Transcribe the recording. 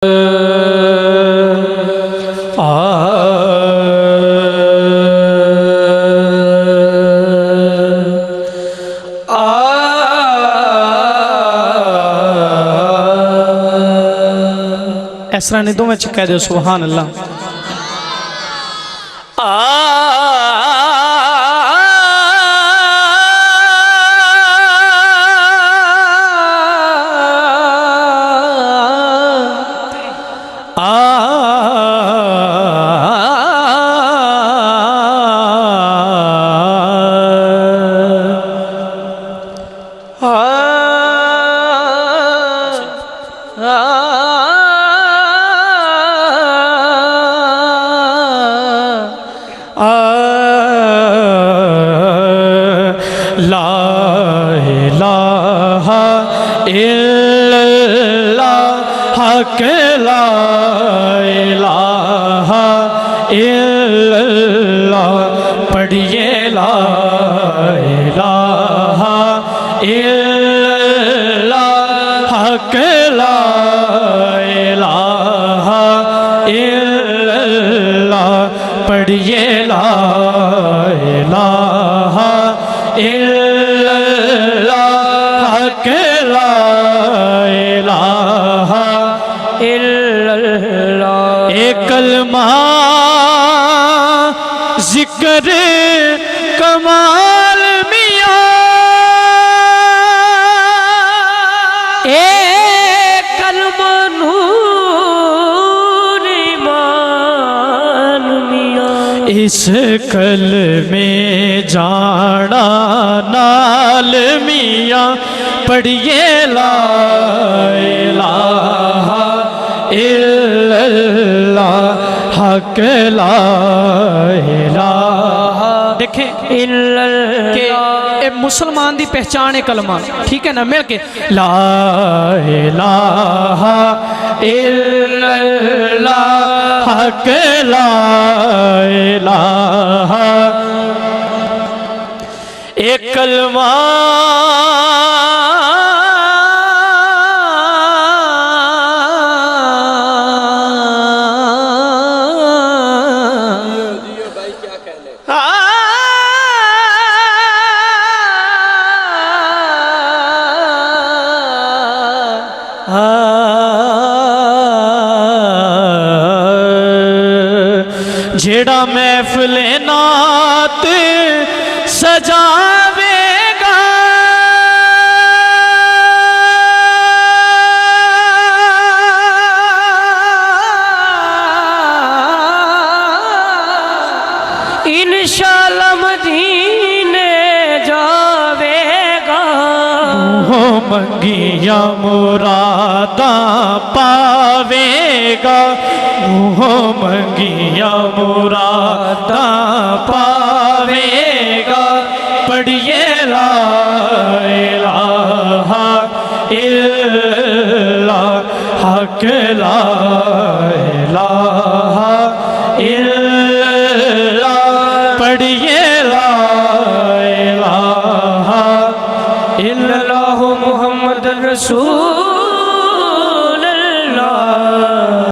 इस तरह ने दोवें कह दो सुभान अल्लाह। ला इलाहा इल्लल्लाह के ला इलाहा इल्लल्लाह पढ़िए ला इलाहा इल्लल्लाह के ला इलाहा इल्लल्लाह पढ़िए ला इलाहा इल्लल्लाह के ला इलाहा इल्लल्लाह। एक कलमा जिक्र कमाल मियाँ, एक कलमा नूर ईमान मियाँ, इस कल में जाना नाल मियाँ पढ़िए ला इलाहा इल्लल्लाह हक ला इलाहा। देखें इल्लल्लाह मुसलमान की पहचान है कलमा, ठीक है ना, मिल के ला इलाहा इल्लल्लाह हक ला इलाहा। एक कलमा जेड़ा महफिले नात सजावेगा, इंशाअल्लाह मदीने जावेगा, हो मंगिया मुरादा पावेगा, हो मंगिया मुरादा पावेगा पढ़िए ला इलाहा इल्लल्लाह हक ला